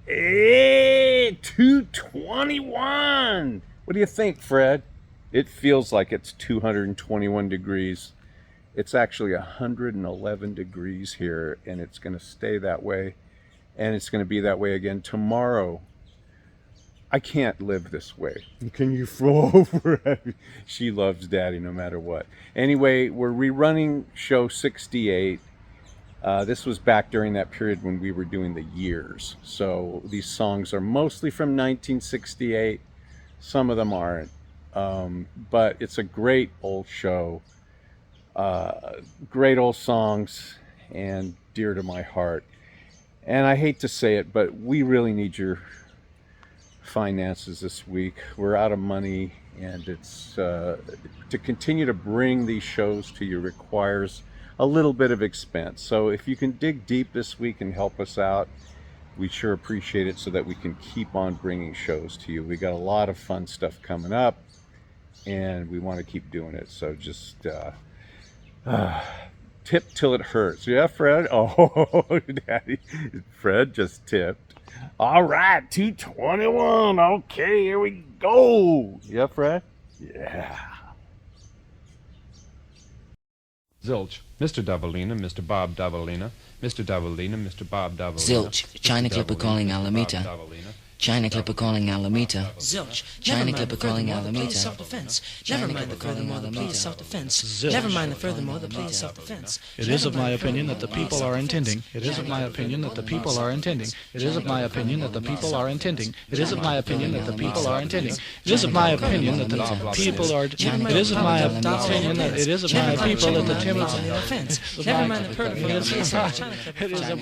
Hey, 221. What do you think, Fred? It feels like it's 221 degrees. It's actually 111 degrees here, and it's going to stay that way, and it's going to be that way again tomorrow. I can't live this way. Can you flow over? She loves Daddy no matter what. Anyway, we're rerunning show 68. This was back during that period when we were doing the years. So these songs are mostly from 1968. Some of them aren't. But it's a great old show. Great old songs and dear to my heart. And I hate to say it, but we really need your finances this week. We're out of money, and it's to continue to bring these shows to you requires a little bit of expense. So if you can dig deep this week and help us out, we sure appreciate it, so that we can keep on bringing shows to you. We got a lot of fun stuff coming up, and we want to keep doing it. So just tip till it hurts. Yeah, Fred? Oh, Daddy. Fred just tipped. All right, 221. Okay, here we go. Yeah, Fred? Yeah. Zilch, Mr. Davalina, Mr. Bob Davalina, Mr. Davalina, Mr. Bob Davalina. Zilch, China Clipper calling Alameda. China Clipper calling Alameda. Zilch, China Clipper calling Alameda. Self-defense. Never mind the furthermore, the plea is self-defense. Zilch. Never mind the furthermore, the plea is self-defense. It is of my opinion that the people are intending. It is of my opinion that the people are intending. It is of my opinion that the people are intending. It is of my opinion that the people are intending. It is of my opinion that the people are. It is of my opinion that it is of my people that the Timothy. Never mind the furthermore, the plea is It is of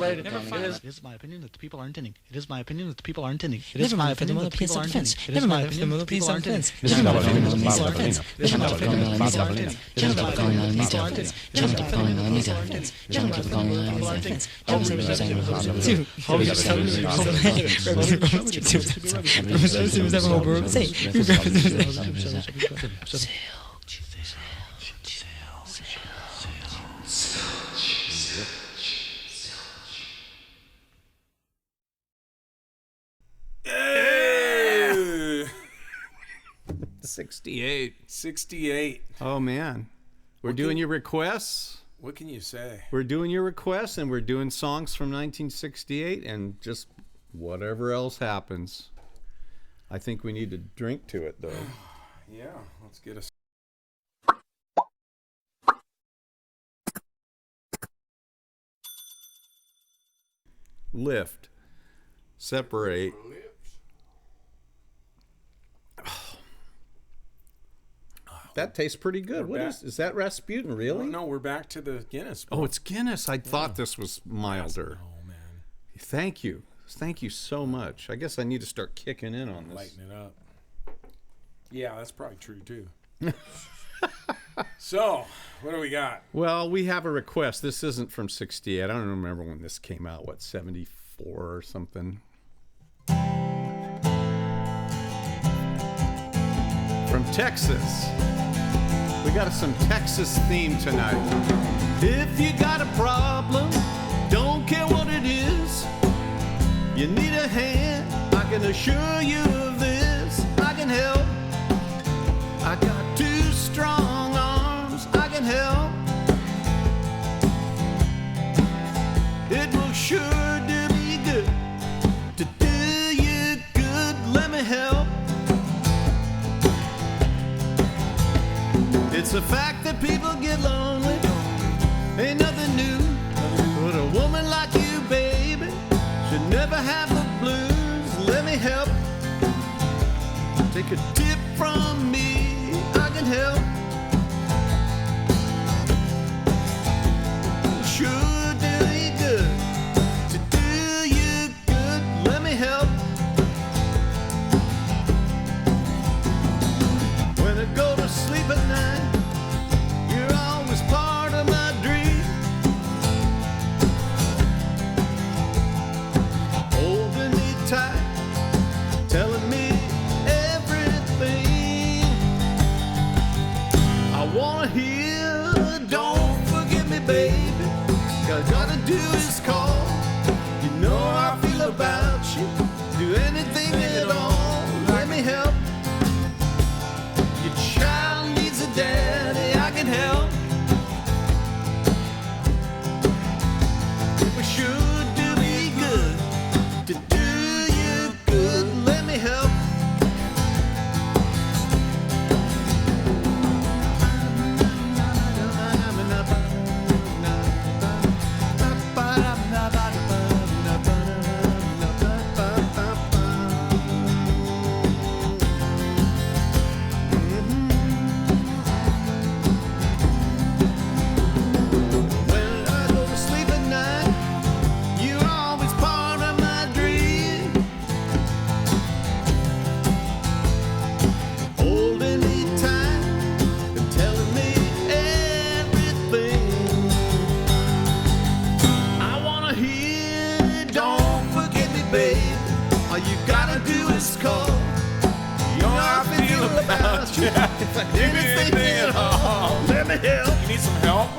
my opinion that the people are intending. It is my opinion that the people are intending. It is my opinion that the people are intending. It is my opinion that the people are intending. China Clipper calling Alameda. China Clipper calling Alameda. China Clipper calling Alameda. China Clipper calling Alameda. China Clipper calling Alameda. Hey! 68. Oh, man. We're doing your requests. What can you say? We're doing your requests, and we're doing songs from 1968, and just whatever else happens. I think we need to drink to it, though. Yeah, let's get us. Lift. Separate. That tastes pretty good. What is that Rasputin, really? No, we're back to the Guinness. Oh, it's Guinness. I thought this was milder. Oh, man. Thank you. Thank you so much. I guess I need to start kicking in on this. Lighten it up. Yeah, that's probably true, too. So, what do we got? Well, we have a request. This isn't from 68. I don't remember when this came out. What, 74 or something? From Texas. We got some Texas theme tonight. If you got a problem, don't care what it is, you need a hand, I can assure you of this. I can help. I got two strong arms, I can help. It will sure do me good to do you good. Let me help. It's a fact that people get lonely, ain't nothing new. But a woman like you, baby, should never have the blues. Let me help. Take a tip from me, I can help. Sure do you good to do you good. Let me help. When I go to sleep at night, you're always part of my dream. Holding me tight, telling me everything I wanna hear. Don't forget me, baby. just call. You know how I feel about you. If I did anything at all, let me help. You need some help?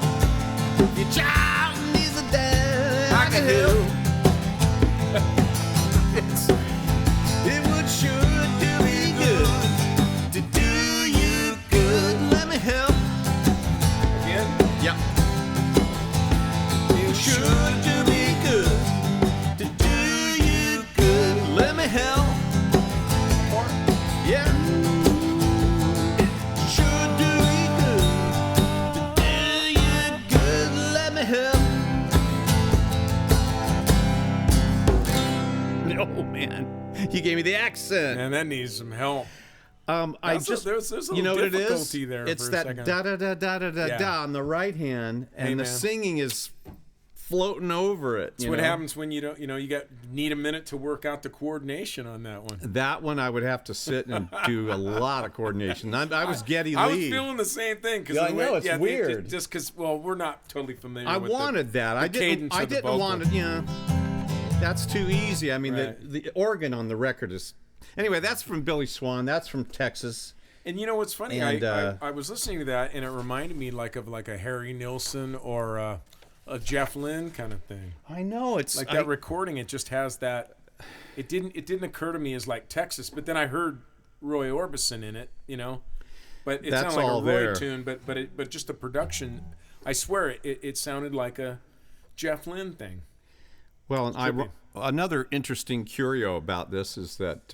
Your child needs a dad. I can help. It would sure do me good to do you good. Let me help. Again? Yep. It sure do me good to do you good. Let me help. Or Yeah. It sure do me good to do you good. Let me help. Oh man, you gave me the accent. and that needs some help. I There's just a you know what it is? difficulty there It's for a that second. da da da da da da Yeah. da on the right hand, and Hey, the man. singing is floating over it. That's what happens when you don't. You know, you need a minute to work out the coordination on that one. That one I would have to sit and do a lot of coordination. I was Geddy Lee. I was feeling the same thing because Yeah, I know, it's weird. Just because, well, we're not totally familiar. I with wanted that. I cadence didn't. I of the didn't vocal. want it. Yeah, that's too easy. I mean, Right. the organ on the record is. Anyway, that's from Billy Swan. That's from Texas. And you know what's funny? And, I was listening to that, and it reminded me like of a Harry Nilsson or a Jeff Lynne kind of thing. I know it's Like that recording, it just has that. It didn't occur to me as like Texas, but then I heard Roy Orbison in it, you know. But it That's sounded like all a Roy there. tune, but just the production, I swear it sounded like a Jeff Lynne thing. Well, and trippy. another interesting curio about this is that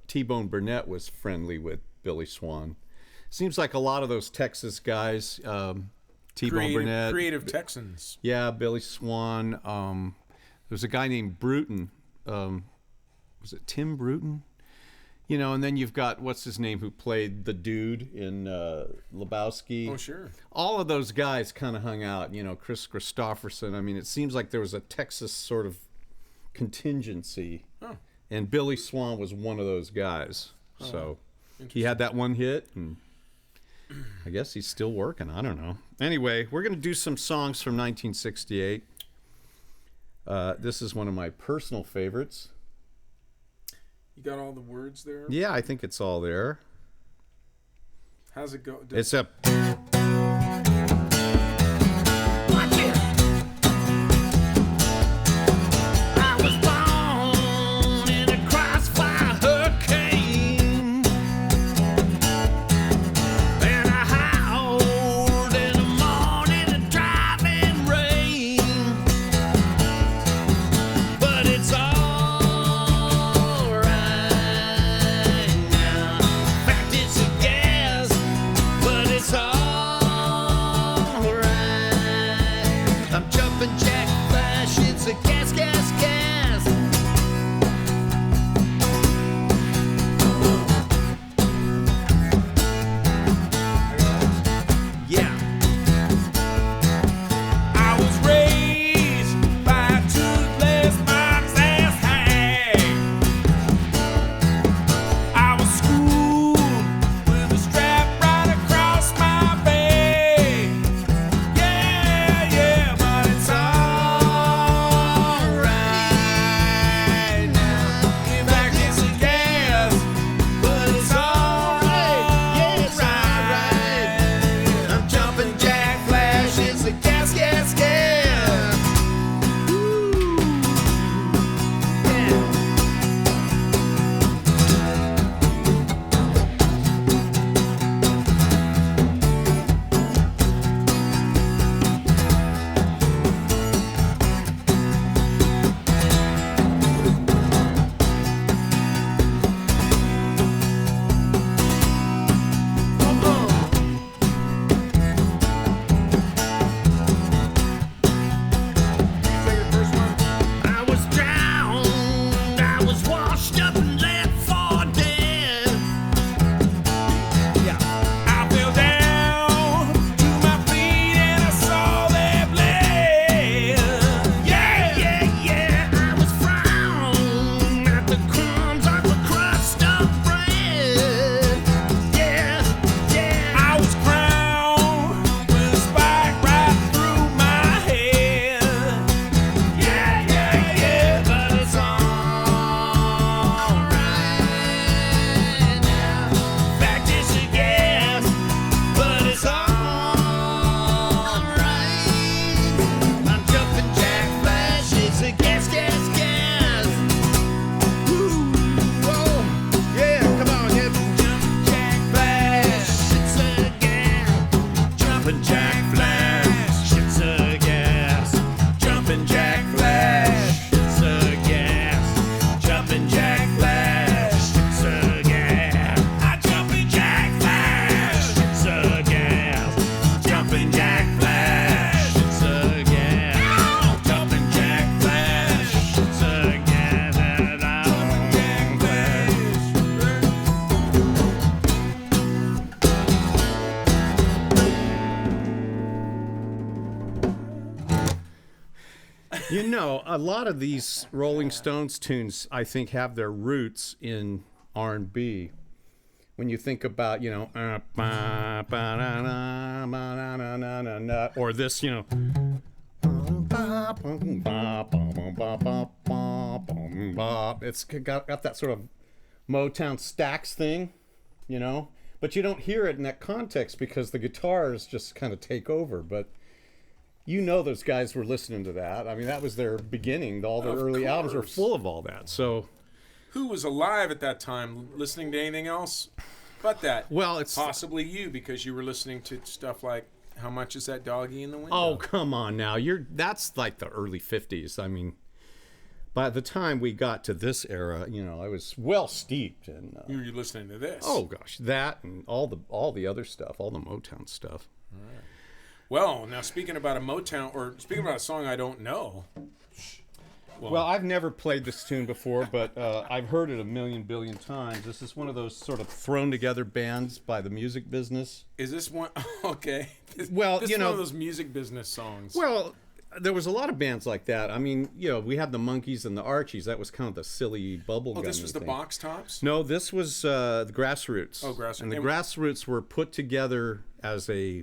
T-Bone Burnett was friendly with Billy Swan. Seems like a lot of those Texas guys, T-Bone Burnett, Creative Texans. yeah, Billy Swan. There's a guy named Bruton. Was it Tim Bruton? You know, and then you've got what's his name who played the dude in Lebowski. Oh, sure. All of those guys kind of hung out. You know, Chris Christopherson. I mean, it seems like there was a Texas sort of contingency, Oh. and Billy Swan was one of those guys. So he had that one hit, and I guess he's still working. I don't know. Anyway, we're going to do some songs from 1968. This is one of my personal favorites. You got all the words there? Yeah, I think it's all there. How's it go? It's a. I was born in a crossfire hurricane, and I howled in the morning and driving rain. But it's all right now. In fact, it's a gas, but it's all know, a lot of these Rolling Stones tunes, I think, have their roots in R&B. When you think about, you know, or this, you know, it's got that sort of Motown Stax thing, you know, but you don't hear it in that context because the guitars just kind of take over. But you know, those guys were listening to that. I mean, that was their beginning. All their early albums were full of all that. So, who was alive at that time listening to anything else but that? Well, it's possibly you, because you were listening to stuff like How Much Is That Doggy in the Window? Oh, come on now. That's like the early 50s. I mean, by the time we got to this era, you know, I was well steeped in you were listening to this. Oh gosh, that and all the other stuff, all the Motown stuff. All right. Well, now speaking about a song I don't know. Well, I've never played this tune before, but I've heard it a million billion times. This is one of those sort of thrown together bands by the music business. Is this one? Okay. This You is know, one of those music business songs. Well, there was a lot of bands like that. I mean, you know, we had the Monkees and the Archies. That was kind of the silly bubblegum. Oh, this was the thing. Box Tops? No, this was the Grassroots. Oh, Grassroots. And the Grassroots were put together as a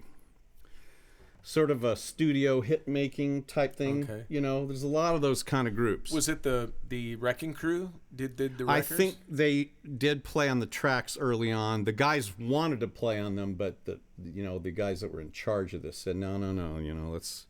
sort of a studio hit making type thing. Okay. You know, there's a lot of those kind of groups. Was it the Wrecking Crew? Did the records? I think they did play on the tracks early on. The guys wanted to play on them, but the guys that were in charge of this said no, you know, let's.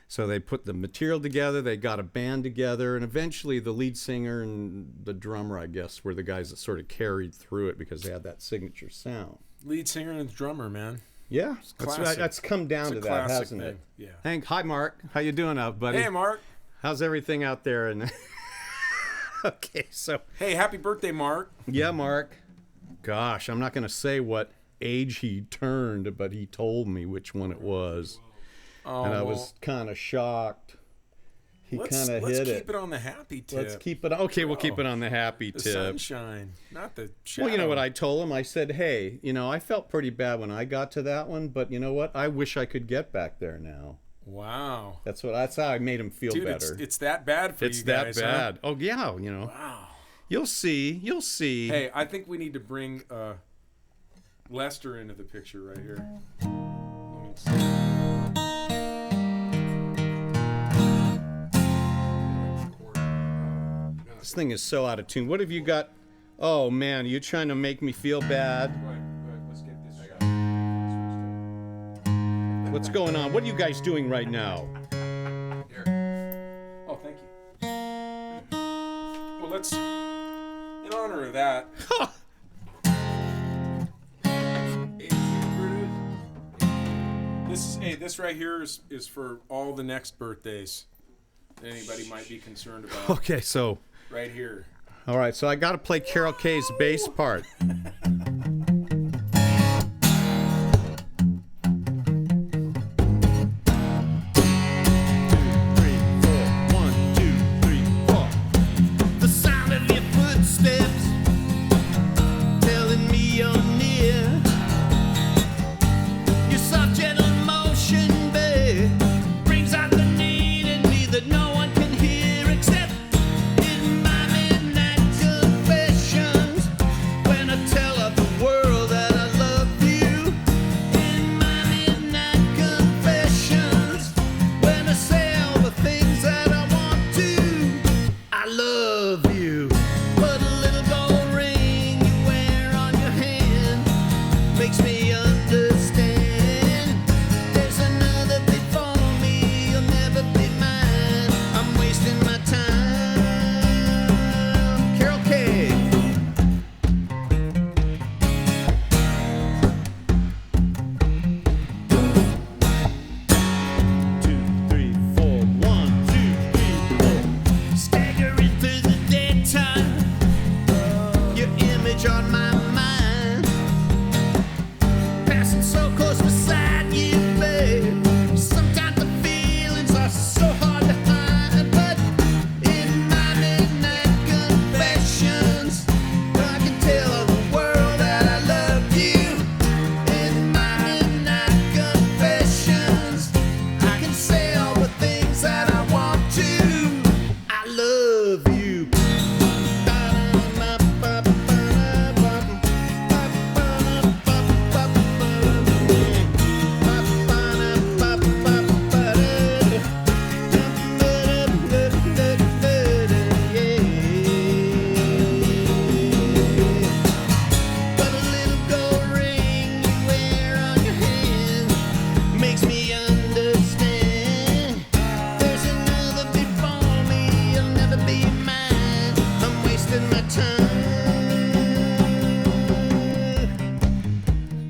So they put the material together, they got a band together, and eventually the lead singer and the drummer, I guess, were the guys that sort of carried through it because they had that signature sound. Lead singer and drummer, man. Yeah, that's come down to that, hasn't it? Yeah. Hank, hi Mark, how you doing out, buddy? Hey, Mark. How's everything out there? And okay, so hey, happy birthday, Mark. Yeah, Mark. Gosh, I'm not going to say what age he turned, but he told me which one it was, and I was kind of shocked. He kind of hit it. Let's keep it on the happy tip. Let's keep it. Okay, we'll keep it on the happy the tip. Sunshine, not the shadow. Well, you know what I told him? I said, hey, you know, I felt pretty bad when I got to that one, but you know what? I wish I could get back there now. Wow. That's how I made him feel Dude, better. It's that bad for you guys. It's that bad. Huh? Oh, yeah, you know. Wow. You'll see. Hey, I think we need to bring Lester into the picture right here. Let me see. This thing is so out of tune. What have you got? Oh, man, are you trying to make me feel bad? Wait, let's get this. What's going on? What are you guys doing right now? Oh, thank you. Well, let's, in honor of that. This right here is for all the next birthdays that anybody might be concerned about. Okay, so. Right here. All right, so I got to play Carol Kay's bass part. Tell my tongue.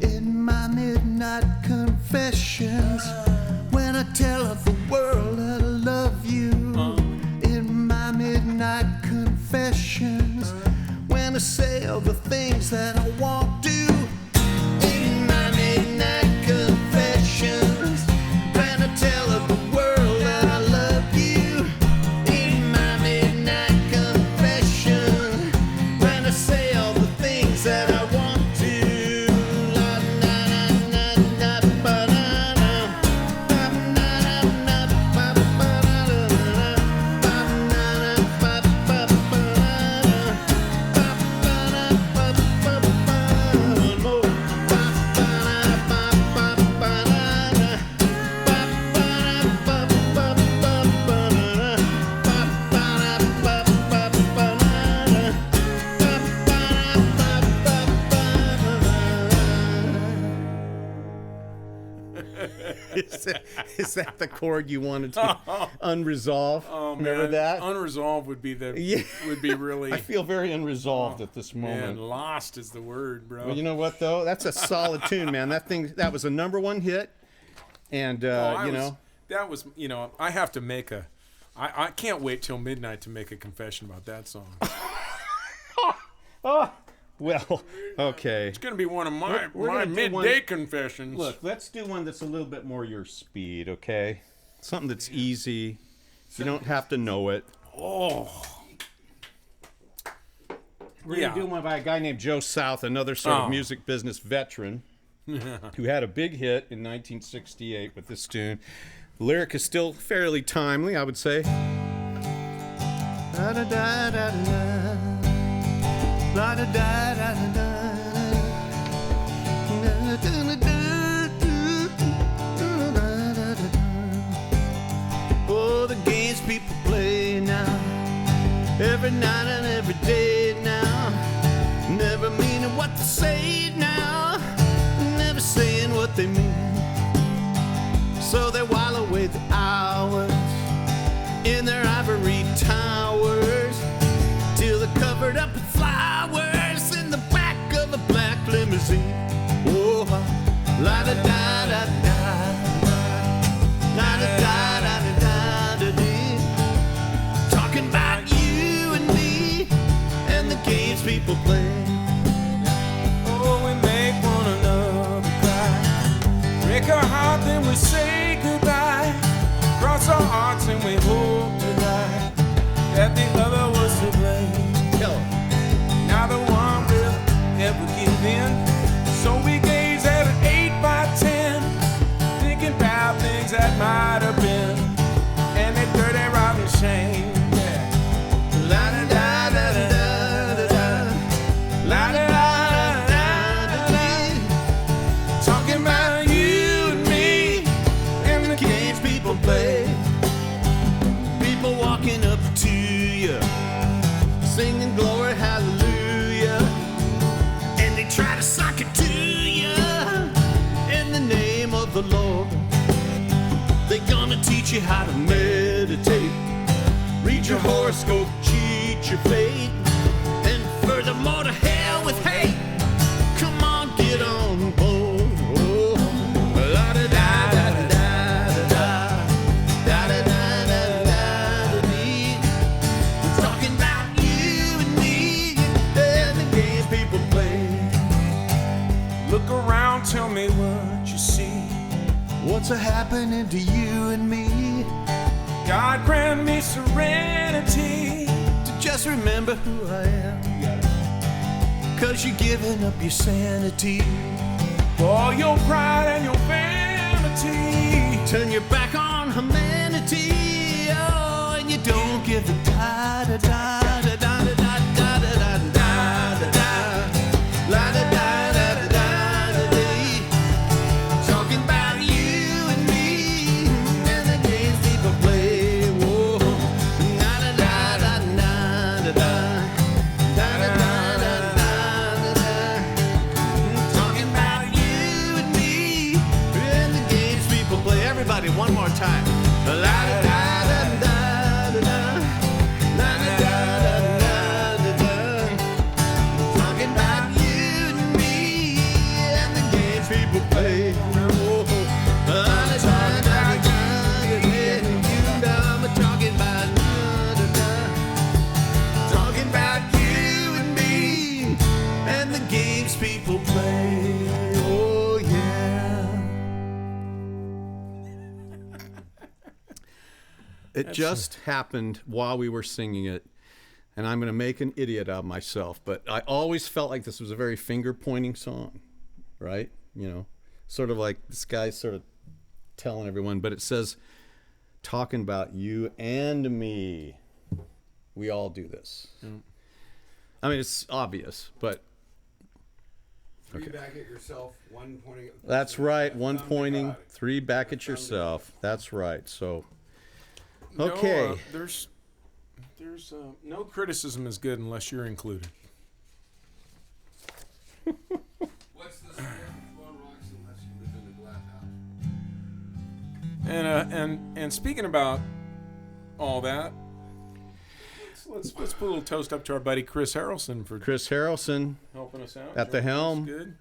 In my midnight confessions, when I tell of the world that I love you. In my midnight confessions, when I say all the things that I won't do. In my midnight confessions, when I tell of the world that I love you. In my midnight confession, when I say all the things that I want to. La na na na na ba na na. Ba na na na ba ba na na. Ba na na ba ba ba na na. Ba ba na ba ba ba. One more. Ba ba na ba ba ba na na. Ba ba na ba ba ba ba na na. Ba ba na ba ba ba na na. Ba ba na Is that the chord you wanted to unresolved? Oh man, Remember that? Unresolved would be the Yeah. would be really. I feel very unresolved at this moment. Man, lost is the word, bro. Well, you know what though? That's a solid tune, man. That was a #1 hit, and That was, I have to make I can't wait till midnight to make a confession about that song. well, okay. It's gonna be one of my We're gonna do midday one- confessions. Look, let's do one that's a little bit more your speed, okay? Something that's easy. You don't have to know it. Oh, We're gonna do one by a guy named Joe South, another sort of music business veteran, who had a big hit in 1968 with this tune. The lyric is still fairly timely, I would say. Da da da da da. La da da da da da. Da da da da. Oh, the games people play now, every night and every day now, never meaning what they say now, never saying what they mean. So they while away the hours in their ivory towers, till they're covered up with flowers in the back of a black limousine. Oh, la da da da da, la da da da da da dee. Talking about you and me and the games people play. oh, we make one another cry, break our heart, then we say goodbye, cross our hearts and we hope to die that the other was to blame. Now the one will ever give in, so we gaze at an 8x10, thinking about things that might have been, and that dirty rotten shame. Yeah. La da da da da da da. La da da da da da. Talking about you and me and the games people play. People walking up to you, singing glory hallelujah, and they try to sock it to you in the name of the Lord. They're gonna teach you how to meditate, read your horoscope, cheat your fate, and furthermore to hell with hate. Come on, get on board. Oh, la da da da da da da da da da da dee. Talking about you and me and the games people play. Look around, tell me what you see. What's a happening to you and me? God grant me serenity To just remember who I am. 'Cause you're giving up your sanity. for all your pride and your vanity. Turn your back on humanity. Oh, and you don't give a da da da da da da da da da da da da. La da da da da da da dee. Talking about you and me and the games people play. Whoa, da da da da da da da. Da da da da da da da. Talking about you and me and the games people play. Everybody, one more time. La da da da da da da. La da da. It just happened while we were singing it, and I'm going to make an idiot out of myself. But I always felt like this was a very finger-pointing song, right? You know, sort of like this guy's sort of telling everyone, but it says, talking about you and me. We all do this. I mean, it's obvious, but... Three back at yourself, one pointing at... That's right, one pointing, three back at yourself. That's right, so... Okay. No, there's no criticism is good unless you're included. What's the story of throwing rocks unless you live in a glass house? And speaking about all that, let's put a little toast up to our buddy Chris Harrelson for Chris Harrelson helping us out at the helm. Good.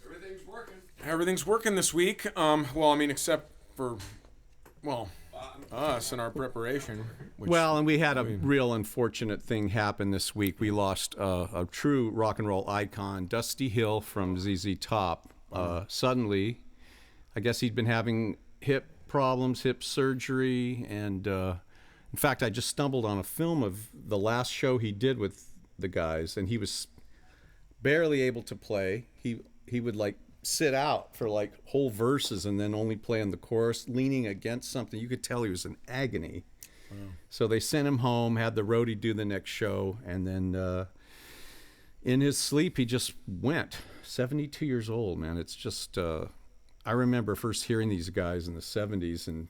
Everything's working. Everything's working this week. Well, I mean, except for us and our preparation. Which, Well, and we had a real unfortunate thing happen this week. We lost a true rock and roll icon, Dusty Hill from ZZ Top. Suddenly, I guess he'd been having hip problems, hip surgery, and in fact, I just stumbled on a film of the last show he did with the guys, and he was barely able to play. He would like sit out for like whole verses and then only play in the chorus, leaning against something. You could tell he was in agony. Wow. So they sent him home, had the roadie do the next show, and then in his sleep he just went. 72 years old, man. It's just I remember first hearing these guys in the 70s, and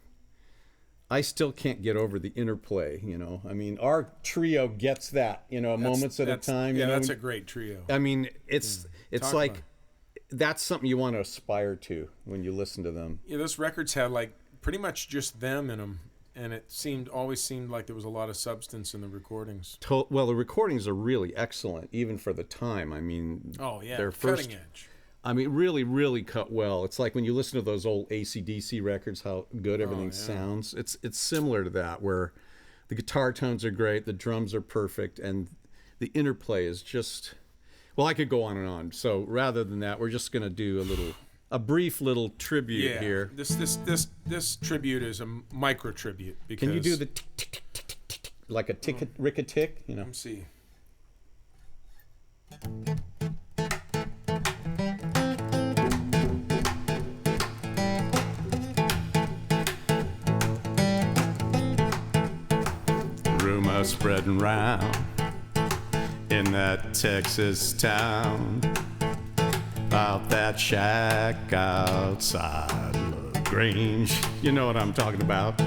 I still can't get over the interplay, you know. I mean, our trio gets that, you know, moments at a time. Yeah, you know? that's a great trio. I mean, it's Talk like about it. That's something you want to aspire to when you listen to them. Yeah, those records had like pretty much just them in them, and it always seemed like there was a lot of substance in the recordings. Well, the recordings are really excellent, even for the time. I mean, Oh yeah, their cutting first, edge. I mean, really, really cut well. It's like when you listen to those old AC/DC records, how good everything sounds. It's similar to that, where the guitar tones are great, the drums are perfect, and the interplay is just... Well, I could go on and on. So rather than that, we're just going to do a brief little tribute here. This tribute is a micro tribute. Because Can you do the tick, tick, tick, tick, tick, tick, like a tick, rick a tick? You know. Let me see. Rumors spreading round in that Texas town about that shack outside LaGrange. You know what I'm talking about.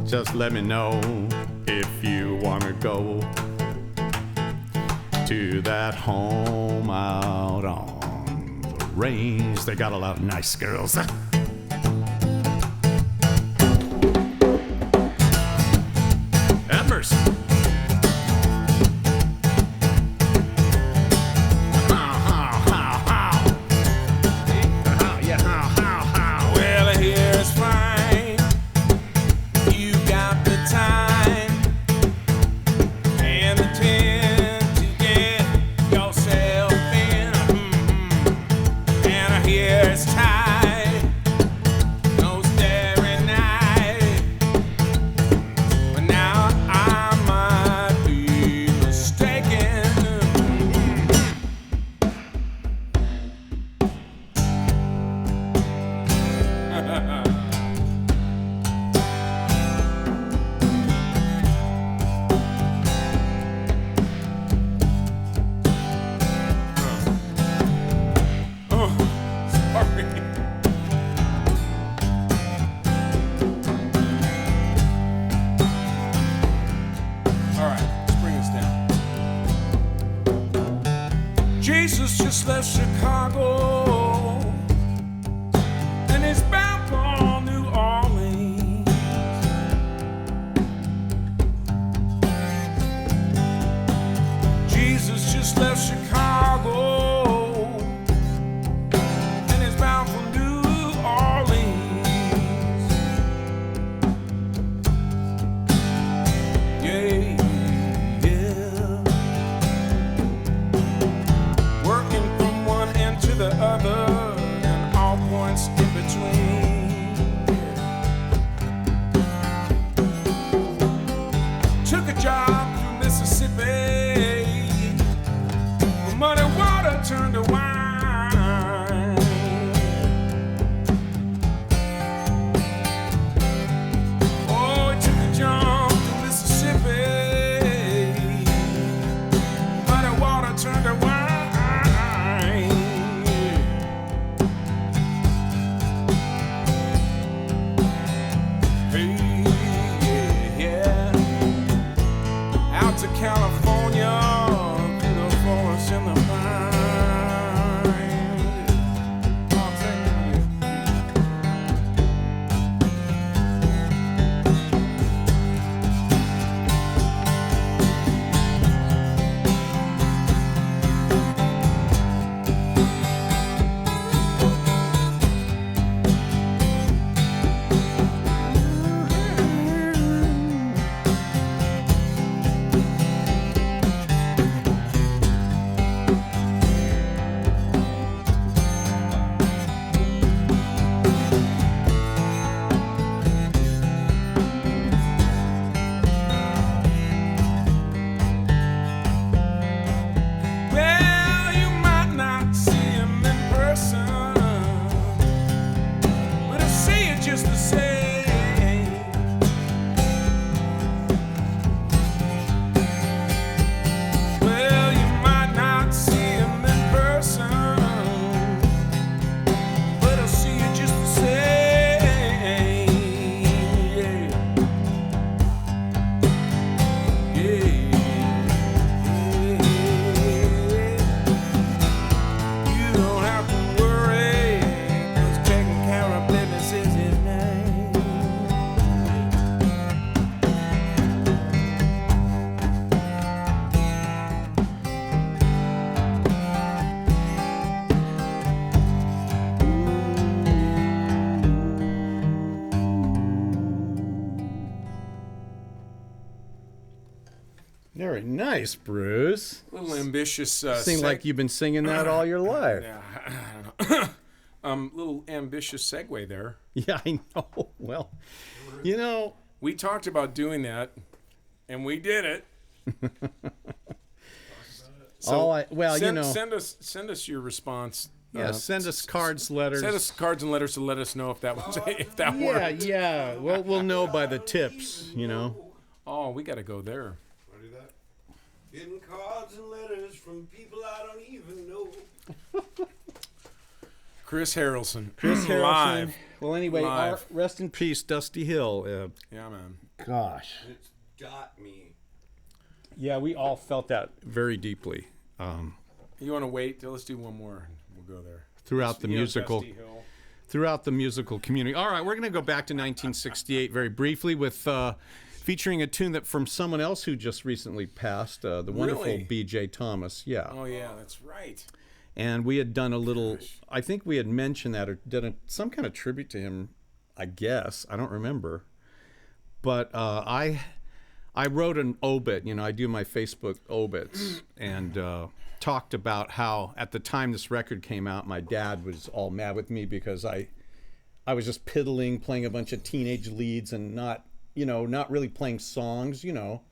Just let me know if you want to go to that home out on the range. They got a lot of nice girls. Embers. Well, here's fine. You got the time and the tent to get yourself in. And here's time. No starry night. But now I might be mistaken. Oh, sorry. All right, let's bring this down. Jesus just left Chicago and he's bound for New Orleans. Jesus just left Chicago and he's bound for New Orleans. Yeah, yeah. Working from one end to the other and all points in between. out to California, through the forest and the pines. Oh, thank you. Well, you might not see him in person, but I see it just the same. Well, you might not see him in person, but I see it just the same. Yeah. You don't have to worry, 'cause taking care of business is his name. Very nice, Bruce. Little ambitious. Seems like you've been singing that all your life. Yeah, I don't know. Little ambitious segue there. Yeah, I know. Well, you know, We talked about doing that, and we did it. Send us your response. yeah, send us cards, letters. Send us cards and letters to let us know if that was if that worked. Yeah. Well, we'll know by the tips, you know. Oh, we got to go there. Want to do that? Getting cards and letters from people I don't even know. Chris Harrelson. Live. Well, anyway, Live. rest in peace, Dusty Hill. Yeah, man. Gosh. It's got me. Yeah, we all felt that very deeply You want to wait? Let's do one more. We'll go there. throughout the musical community. All right, we're going to go back to 1968 very briefly with featuring a tune that from someone else who just recently passed, the wonderful Really? B.J. Thomas. Yeah. Oh, yeah, that's right. And we had done a little, I think we had mentioned that or did some kind of tribute to him, I guess. I don't remember. But I wrote an obit, you know, I do my Facebook obits, and talked about how at the time this record came out, my dad was all mad with me because I was just piddling, playing a bunch of teenage leads and not really playing songs, you know.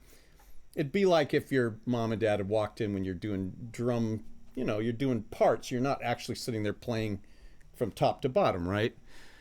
It'd be like if your mom and dad had walked in when you're doing drum, you know, you're doing parts. You're not actually sitting there playing from top to bottom, right?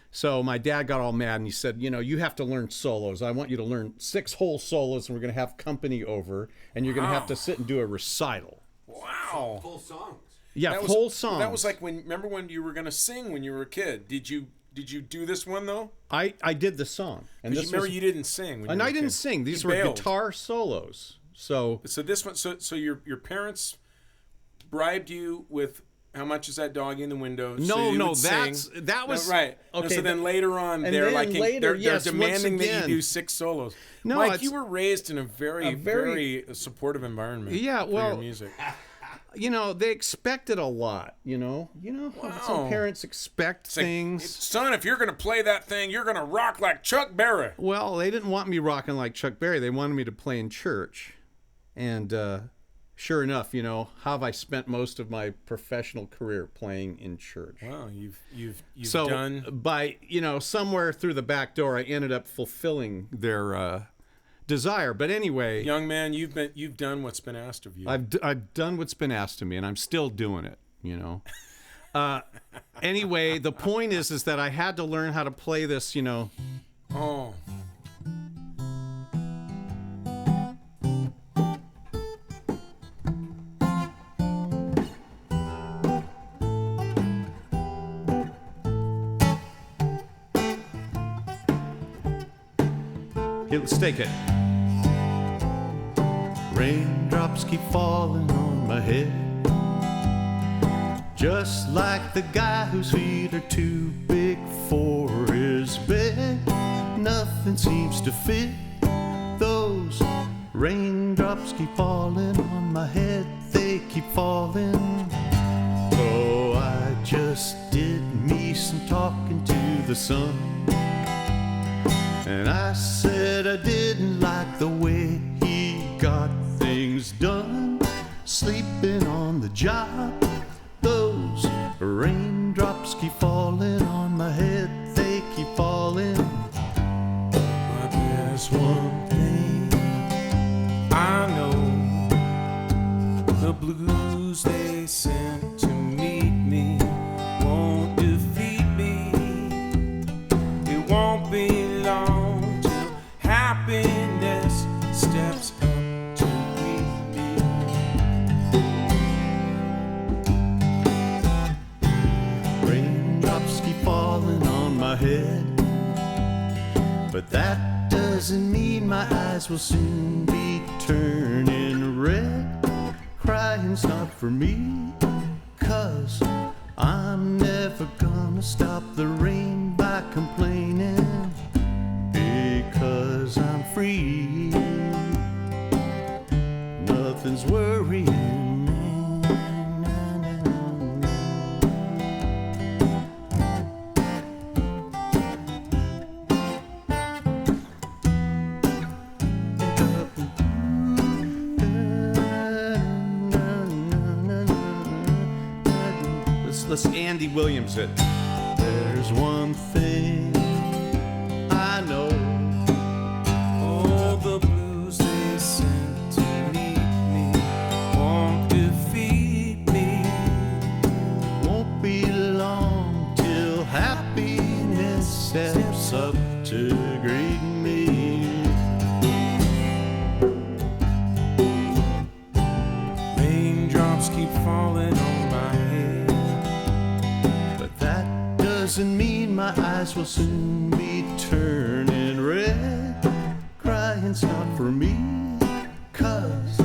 So my dad got all mad and he said, you know, you have to learn solos. I want you to learn 6 whole solos and we're going to have company over and you're going to have to sit and do a recital. Wow. Full songs. Yeah, That was- whole songs. That was like remember when you were going to sing when you were a kid? Did you do this one, though? I did the song. And Because you didn't sing. When you And were I a didn't kid. sing. These You were bailed. guitar solos. So this one, so your parents bribed you with how much is that dog in the window? So you would sing. that was right. okay. So then later on, and they're then like later, they're yes, demanding once that again. you do 6 solos. No, Mike, it's you were raised in a very supportive environment. Yeah, for well, your music. You know, they expected a lot. You know how some parents expect It's like, things. son, if you're gonna play that thing, you're gonna rock like Chuck Berry. Well, they didn't want me rocking like Chuck Berry. They wanted me to play in church. And sure enough, you know, how have I spent most of my professional career playing in church? Wow, you've So done. by, you know, somewhere through the back door, I ended up fulfilling their desire. But anyway, Young man, you've done what's been asked of you. I've done what's been asked of me, and I'm still doing it, you know. Anyway, the point is that I had to learn how to play this, you know. Oh. Here, let's take it. Raindrops keep falling on my head, just like the guy whose feet are too big for his bed. Nothing seems to fit. Those raindrops keep falling on my head, they keep falling. Oh, I just did me some talking to the sun, and I said I didn't like the way he got things done, sleeping on the job. Those raindrops keep falling on my head, they keep falling. But there's one thing I know, the blues they sent to meet me won't defeat me. It won't be long till happiness steps up to greet me. Raindrops keep falling on my head, but that doesn't mean my eyes will soon be turning red. Crying's not for me, 'cause I'm never gonna stop the rain by complaining, because I'm free. Nothing's worrying me. Let's Andy Williams it. There's one thing I know, Oh, the blues they sent to meet me won't defeat me. won't be long till happiness steps up to greet me. Raindrops keep falling on my head, But that doesn't mean my eyes will soon be turning red. Crying's not for me, 'cause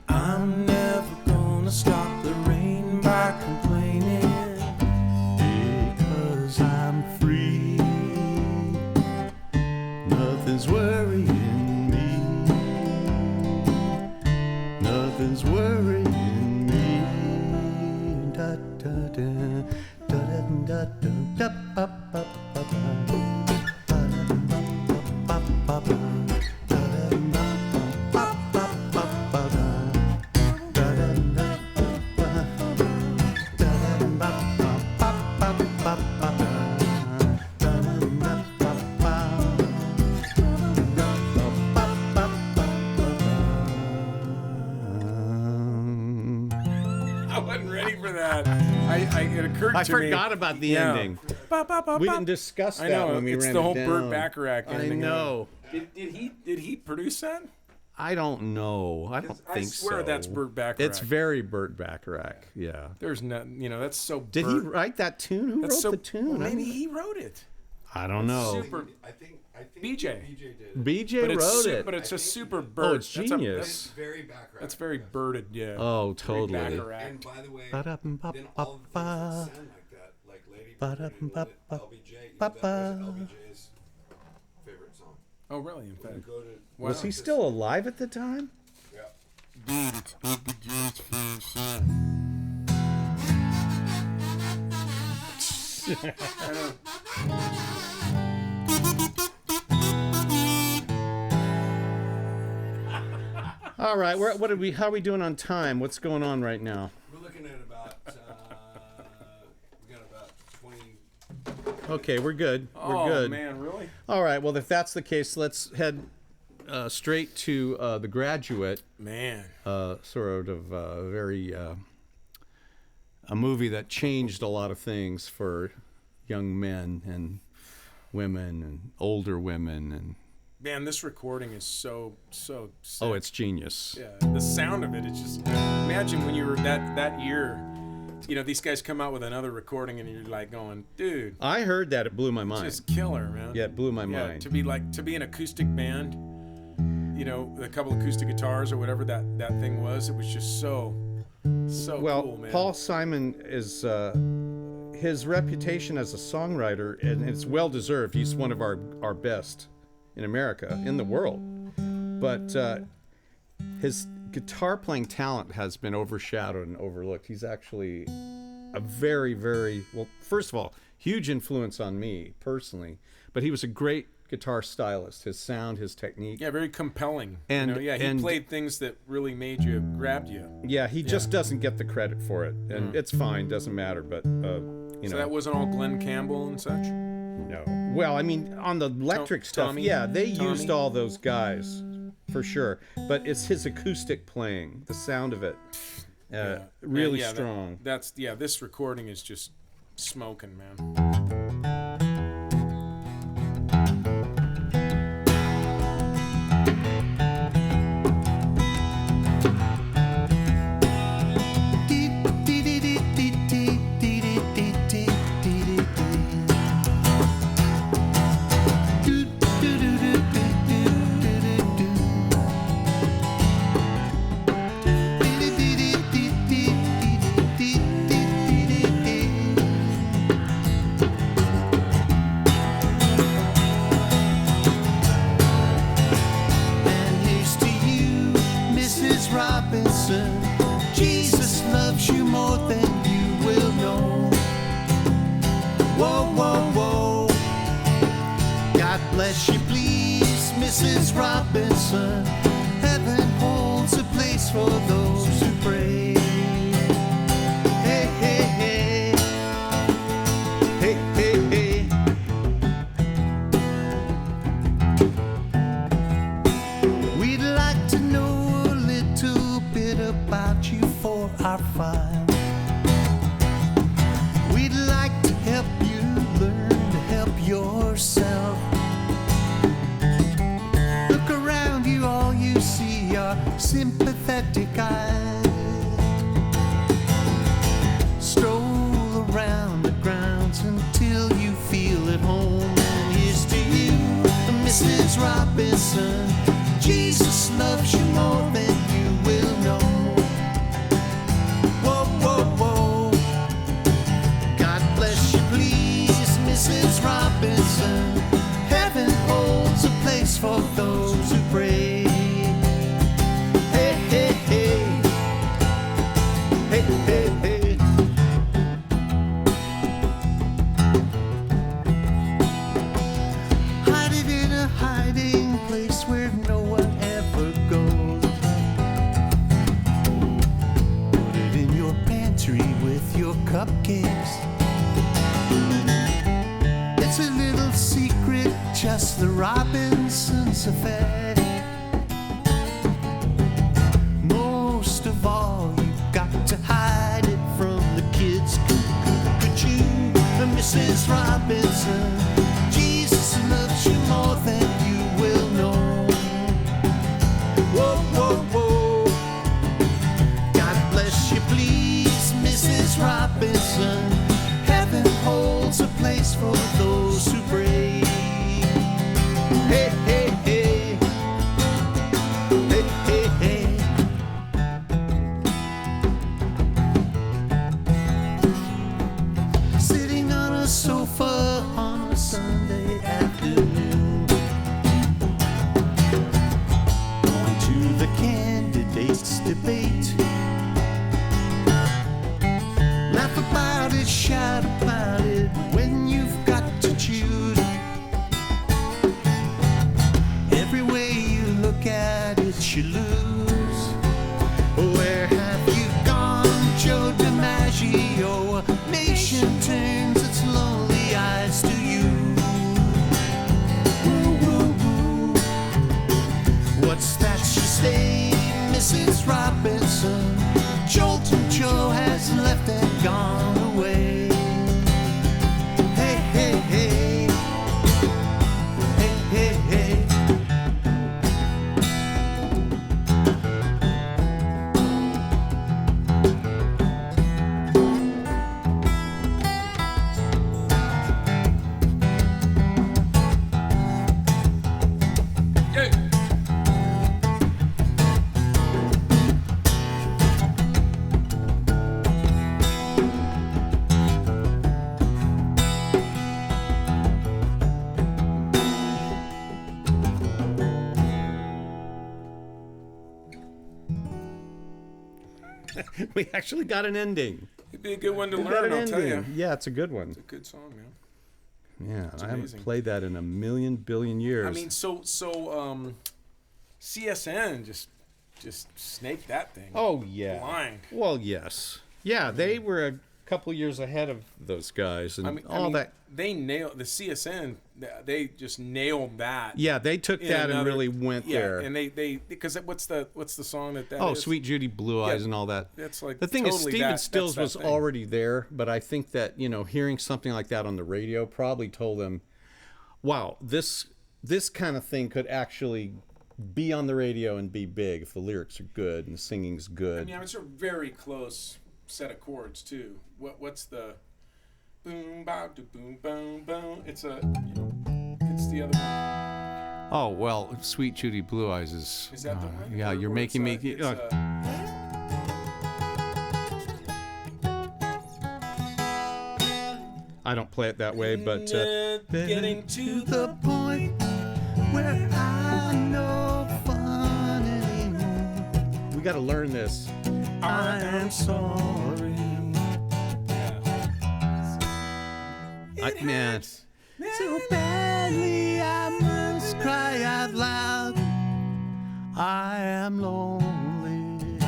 I'm never gonna stop the rain by complaining, because I'm free. Nothing's worrying me. Nothing's worrying me. Da da da da da da da da ba ba ba ba. Ba da ba ba ba ba. Da da ba ba ba ba ba ba. Da da ba ba. Da da ba ba ba ba ba ba. Da da ba ba ba. Da ba ba ba ba ba. I wasn't ready for that. It occurred I to me. forgot about the Yeah. ending. Ba, ba, ba, We ba. didn't discuss I that know, when we it's ran the it whole down. Burt Bacharach I ending. know. Did he produce that? I don't know. I don't I think swear so. that's Burt Bacharach. It's very Burt Bacharach. Yeah. There's no, that's so. Did he Burt. write that tune? Who That's wrote so, the tune? Well, maybe he wrote it. I don't know. Super. I think BJ. did. BJ But it's wrote it. But it's a super Burt. Oh, it's That's genius. Very Bacharach. That's very Burted, yeah. Oh, totally. Bacharach. And by the way, Ba-da-bum-ba-ba-ba. then all the things that sound like that, like Lady Bird and Ba-da-bum-ba-ba. LBJ, that was LBJ's favorite song. Oh, really? In fact. Go to, Was he still alive at the time? Yeah. All right. What did we? How are we doing on time? What's going on right now? We're looking at about, we got about 20. Okay, we're good. We're Oh good. man, really? All right. Well, if that's the case, let's head straight to The Graduate. Man. Sort of very a movie that changed a lot of things for young men and women and older women and. Man, this recording is so sick. Oh, it's genius. Yeah, the sound of it, it's just, imagine when you were that year, these guys come out with another recording and you're like going, dude. I heard that. It blew my mind. It's just killer, man. Yeah, it blew my Yeah, mind. to be an acoustic band. you know, a couple acoustic guitars or whatever that thing was. It was just so Well, cool, man. Paul Simon is his reputation as a songwriter, and it's well deserved. He's one of our best in America, in the world. But his guitar playing talent has been overshadowed and overlooked. He's actually a very, very, well, first of all, huge influence on me personally, but he was a great guitar stylist. His sound, his technique. Yeah, very compelling. And he played things that really grabbed you. Yeah, he just doesn't get the credit for it, and it's fine, doesn't matter. But you know, that wasn't all Glenn Campbell and such. No. Well, I mean, on the electric stuff, Tommy? yeah, they Tommy? used all those guys for sure. But it's his acoustic playing, the sound of it, really strong. This recording is just smoking, man. Jesus loves you more than you will know. Whoa, whoa, whoa. God bless you, please, Mrs. Robinson. Heaven holds a place for those who pray. Hey, hey, hey. Hey, hey, hey. We'd like to know a little bit about you for our file. We'd like to help you learn to help yourself. Look around you, all you see are sympathetic eyes. Stroll around the grounds until you feel at home. And here's to you, Mrs. Robinson. Jesus loves you more than you will know. Whoa, whoa, whoa. God bless you, please, Mrs. Robinson. Heaven holds a place for those who pray. Hey, hey, hey. Hey, hey, hey. Hide it in a hiding place where no one ever goes. Put it in your pantry with your cupcakes. It's a little secret, just the Robinsons' affair. Most of all, you've got to hide it from the kids. Could you, Mrs. Robinson? Jesus loves you more than you will know. Whoa, whoa, whoa. God bless you, please, Mrs. Robinson. Heaven holds a place for those who pray. Hey, hey, hey. Hey, hey, hey. Sitting on a sofa on a Sunday afternoon, going to the candidates' debate. Laugh about it, shout about it when you've got to choose. Every way you look at it, you lose. Where have you gone, Joe DiMaggio? A nation turns its lonely eyes to you. Woo, woo, woo. What's that you say, Mrs. Robinson? Jolton Joe has left and gone away. We actually got an ending. It'd be a good one to We got learn, an I'll tell you. ending. Yeah, it's a good one. It's a good song, man. Yeah, I haven't amazing. played that in a million billion years. I mean, CSN just snaked that thing. oh yeah. Blind. Well, yes. Yeah, they were a couple years ahead of those guys, and all that. They nailed the CSN. They just nailed that. Yeah, they took in that and another- really went yeah, there. and they because what's the song that Oh, is? Sweet Judy Blue Eyes Yeah, and all that. that's like the thing totally is, Stephen that's Stills that was thing. already there, but I think that hearing something like that on the radio probably told them, "Wow, this kind of thing could actually be on the radio and be big if the lyrics are good and the singing's good." I mean, it's a very close set of chords too. What's the boom bow do boom boom boom? It's it's the other one. Oh well, Sweet Judy Blue Eyes Is that the one? Yeah, you're Or making me. it's, I don't play it that way, but getting to The point where I know fun anymore. we got to learn this. I am sorry. Man, So badly I must cry out loud. I am lonely.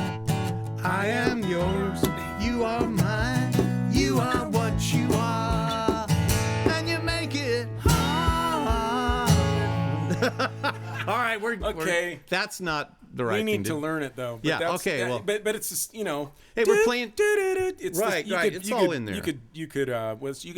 I am yours. You are mine. You are what you are. And you make it hard. all right, we're Okay. That's not the right We thing need to learn it though. But Yeah, that's- okay, well- but it's just Hey, we're playing. It's Right, right, it's all in there. You could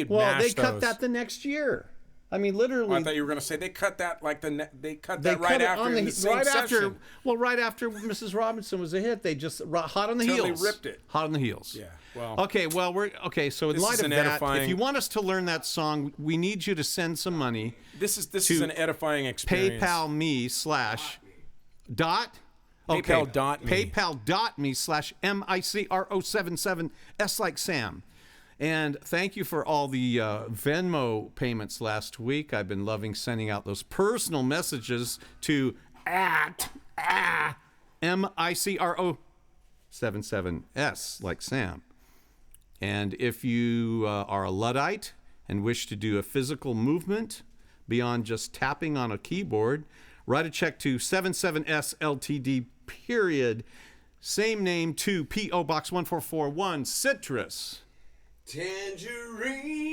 Well, mash they cut those. that the next year. I mean, Oh, literally. I thought you were gonna say they cut that like they cut They that right cut it after on in the same right after. session. Well, right after Mrs. Robinson was a hit, they just hot on the Totally heels. ripped it. Hot on the heels. Yeah. Well. Okay. Well, we're okay. So in This light is of an that, if edifying- you want us to learn that song, we need you to send some money. This is to an edifying experience. PayPal me / dot. Okay. PayPal.me. PayPal.me / MICRO77 S like Sam. And thank you for all the Venmo payments last week. I've been loving sending out those personal messages to MICRO77 S like Sam. And if you are a Luddite and wish to do a physical movement beyond just tapping on a keyboard, write a check to 77S Ltd. Period. Same name to P.O. Box 1441, Citrus Tangerine.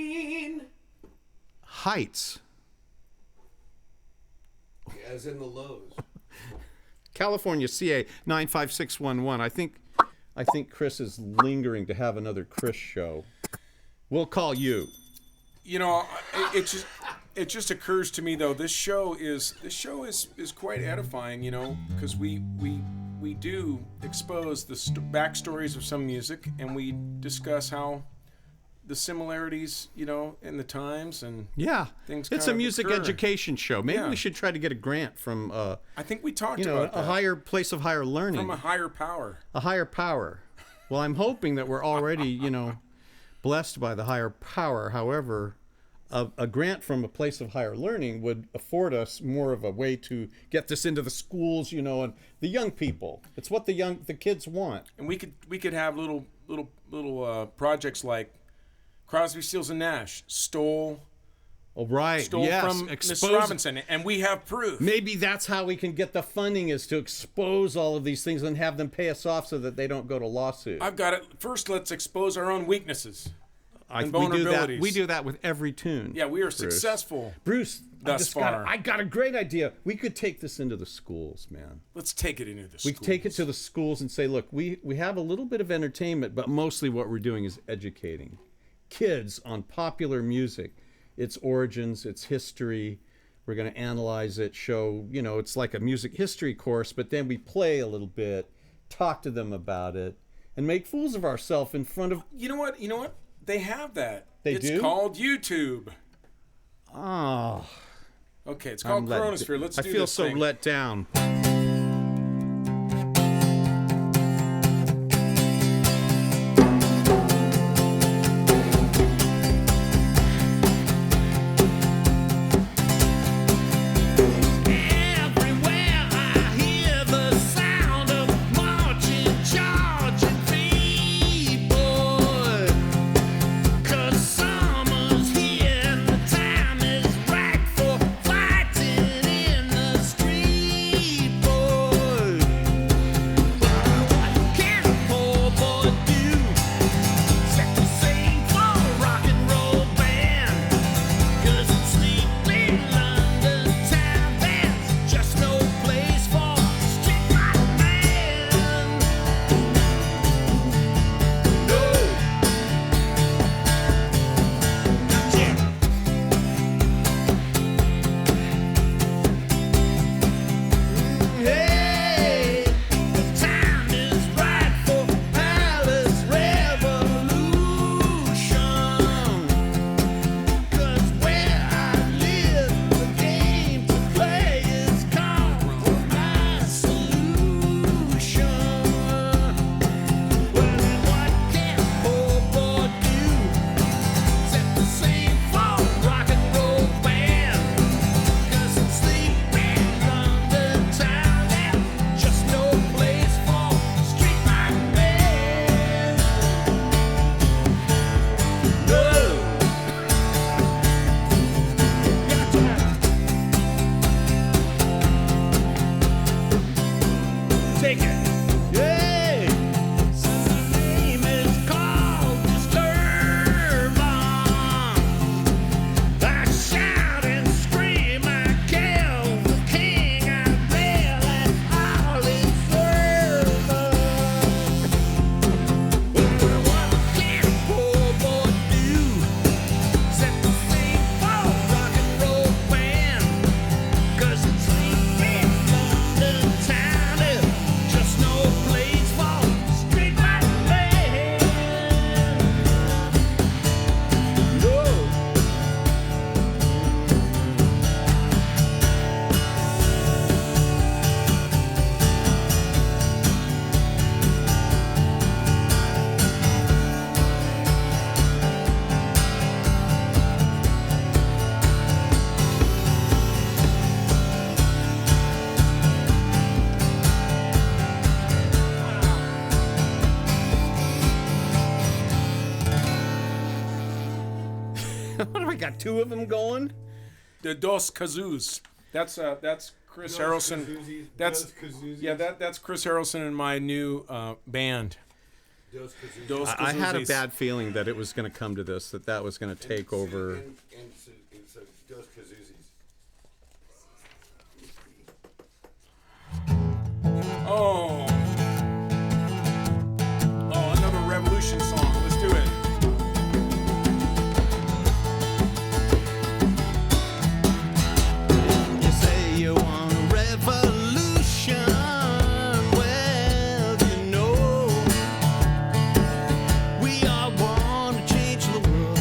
Heights, As in the lows. California, CA 95611. I think Chris is lingering to have another Chris show. We'll call you. You know, it just occurs to me though. This show is quite edifying. You know, because we do expose the backstories of some music, and we discuss how the similarities, you know, in the times and Yeah, things. it's kind a of music occur. education show. Maybe Yeah. we should try to get a grant from I think we talked you know, about a that. higher place of higher learning. From a higher power. A higher power. Well, I'm hoping that we're already, you know, blessed by the higher power. However, a grant from a place of higher learning would afford us more of a way to get this into the schools, you know, and the young people. It's what the kids want. And we could have little projects like Crosby, Stills and Nash stole Oh, right. stole yes. from Miss Expose- Robinson, and we have proof. Maybe that's how we can get the funding, is to expose all of these things and have them pay us off so that they don't go to lawsuit. I've got it. First, let's expose our own weaknesses and we do that. vulnerabilities. We do that with every tune. Yeah, we are Bruce. successful. Bruce, thus far. I got a great idea. We could take this into the schools, man. Let's take it into the We schools. take it to the schools and say, look, we have a little bit of entertainment, but mostly what we're doing is educating kids on popular music, its origins, its history. We're going to analyze it, show, you know, it's like a music history course, but then we play a little bit, talk to them about it, and make fools of ourselves in front of... You know what? They have that. They it's do? called YouTube. Oh, Okay, it's called CoROEnosphere. Let's do I feel this so thing. let down. Everywhere I hear the sound of marching, charging feet. I got two of them going. The Dos Kazoos. That's Chris Harrelson. That's Chris Harrelson and my new band. Dos Kazoos. I had a bad feeling that it was going to come to this, that was going to take over. And so Dos Kazoozies. Oh, another Revolution song. Let's do it. You say you want a revolution. Well, you know, we all want to change the world.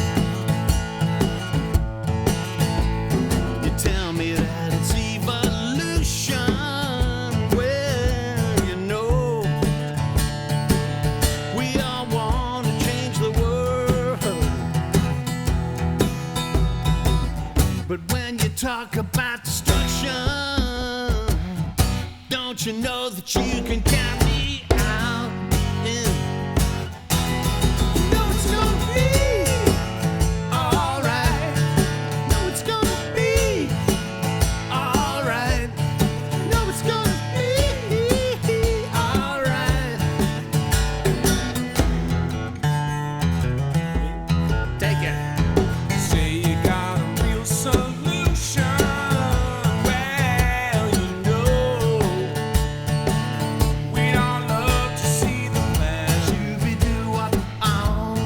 You tell me that it's evolution. Well, you know, we all want to change the world. But when you talk about destruction, don't you know that you can count me out? You know it's gonna be alright. Know it's gonna be alright. Know it's gonna be alright. Take it. Say you got a real solution. Well, you know, we'd all love to see the plan. Shooby-doo-wop,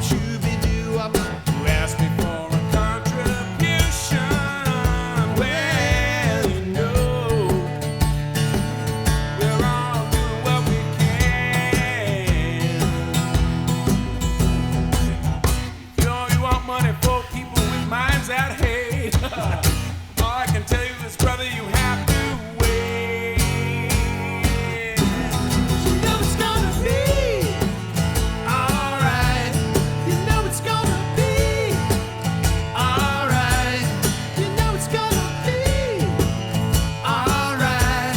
shooby-doo-wop. You asked me for a contribution. Well, you know, we're all doing what we can. If you want money for people with minds that hate, all I can tell you is, brother, you have to wait. You know it's gonna be alright. You know it's gonna be alright. You know it's gonna be alright.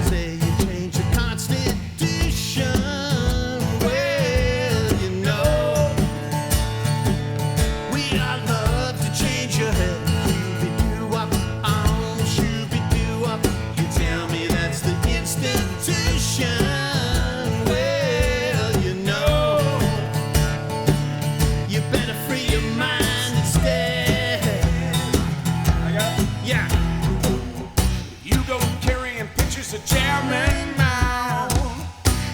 Say you change the Constitution. Well, you know, we all love to change your head. Shooby-doo-wop, shooby-doo-wop. You tell me that's the institution. Well, you know, you better free your mind instead. Yeah. You go carrying pictures of Chairman Mao.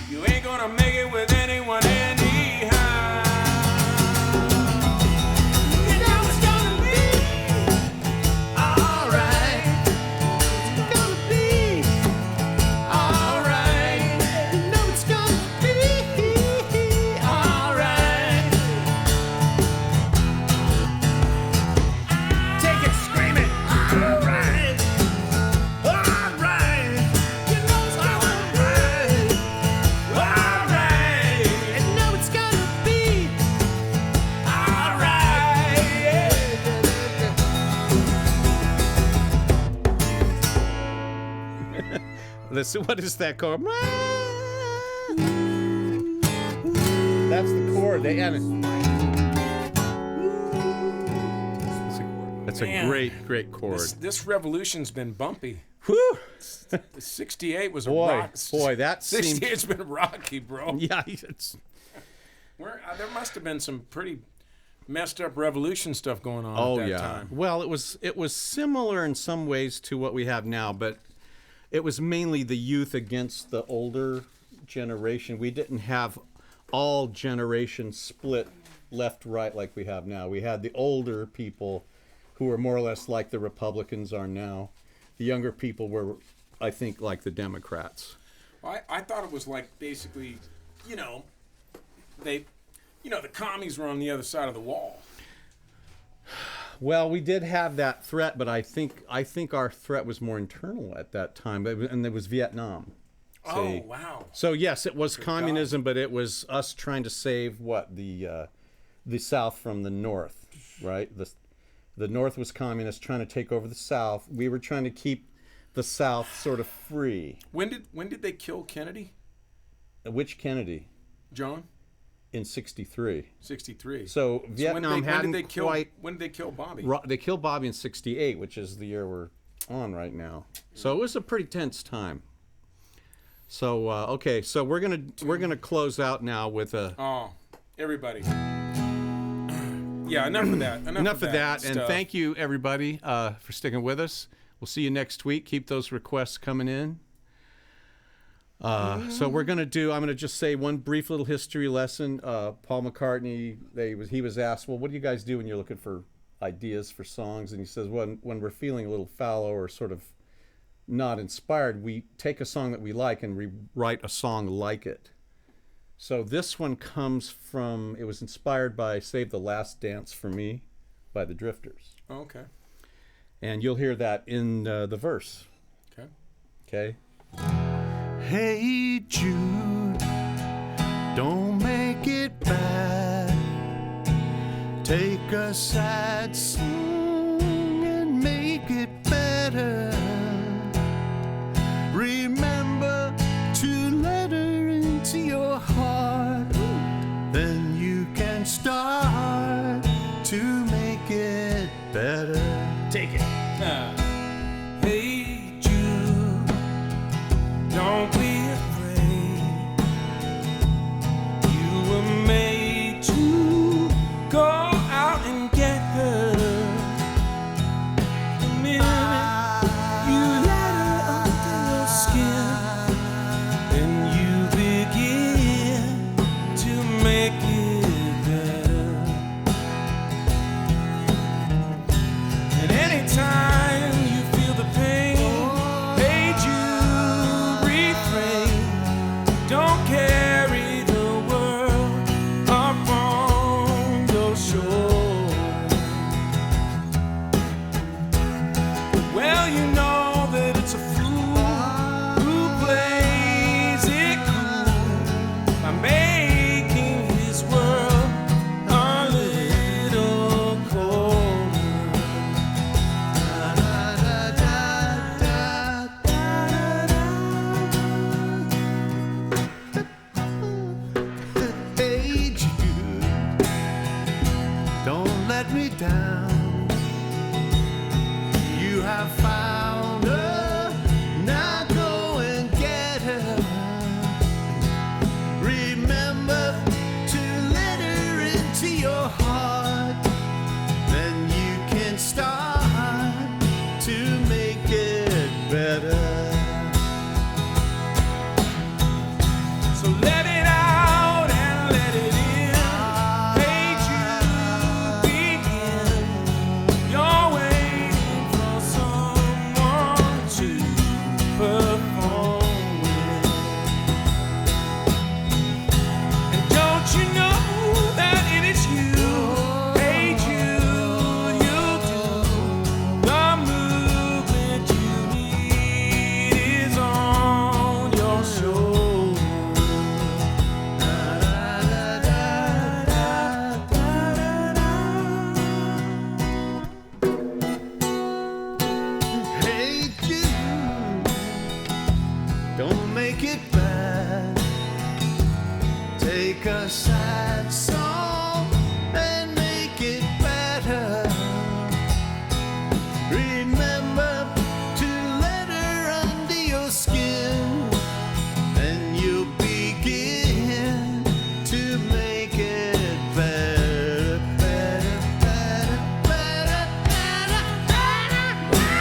You ain't gonna make it with anyone anyhow. You know it's gonna be alright. It's gonna be alright. You know it's gonna be alright. Take it, scream it. Alright. Alright. You know it's alright. Alright. You know it's gonna be What is that called? That's the chord. That's a Man. great chord. This revolution's been bumpy. Whew. 68 was a Boy, rock. that seems. 68's been rocky, bro. Yeah, it's. There must have been some pretty messed up revolution stuff going on Oh at that yeah. time. Well, it was similar in some ways to what we have now, but it was mainly the youth against the older generation. We didn't have all generations split left right like we have now. We had the older people who were more or less like the Republicans are now. The younger people were, I think, like the Democrats. I thought it was like basically, the commies were on the other side of the wall. Well, we did have that threat, but I think our threat was more internal at that time, and it was Vietnam. Oh, wow. So yes, it was communism, but it was us trying to save the South from the North, right? The North was communist, trying to take over the South. We were trying to keep the South sort of free. When did they kill Kennedy? Which Kennedy? John? in 63. 63. So Vietnam hadn't quite. When did they kill Bobby? They killed Bobby in 68, which is the year we're on right now. So it was a pretty tense time. So okay, so we're gonna close out now with a. Oh, everybody. Yeah, enough of that. Enough of that. stuff. And thank you everybody for sticking with us. We'll see you next week. Keep those requests coming in. So we're gonna I'm gonna just say one brief little history lesson. Paul McCartney, he was asked, well, what do you guys do when you're looking for ideas for songs? And he says, when we're feeling a little fallow or sort of not inspired, we take a song that we like and rewrite a song like it. So this one comes from, it was inspired by Save the Last Dance for Me by the Drifters. Oh, okay. And you'll hear that in the verse. Okay. Okay. Hey Jude, don't make it bad. Take a sad song and make it better. Remember to let her into your heart. Then you can start to make it better. Take it. Hey Jude, don't be afraid. You were made to go out and get her. The minute you let her under your skin, then you begin to make it better. And anytime you feel the pain, hey Jude, refrain. Don't carry the world upon your shoulders. Well, you know that it's a fool who plays it cool by making his world a little colder. Hey Jude, don't let me down. You have found her, now go and get her. Remember to let her into your heart. Then you can start to make it better. So let it out and let it in. Hey Jude, begin. You're waiting for someone to perform it. And don't you know that it is you? Hey Jude, you do. The movement you need is on your shoulder. Hey Jude, don't make it bad. Take a sad song and make it better. Remember to let her under your skin. Then you'll begin to make it better, better, better, better, better, better.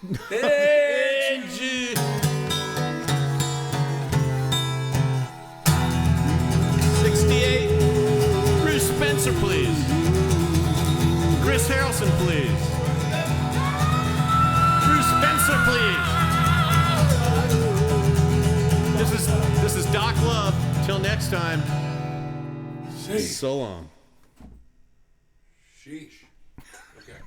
Hey, 68. Bruce Spencer, please. Chris Harrelson, please. Bruce Spencer, please. This is Doc Love. Till next time. So long. Sheesh. Okay.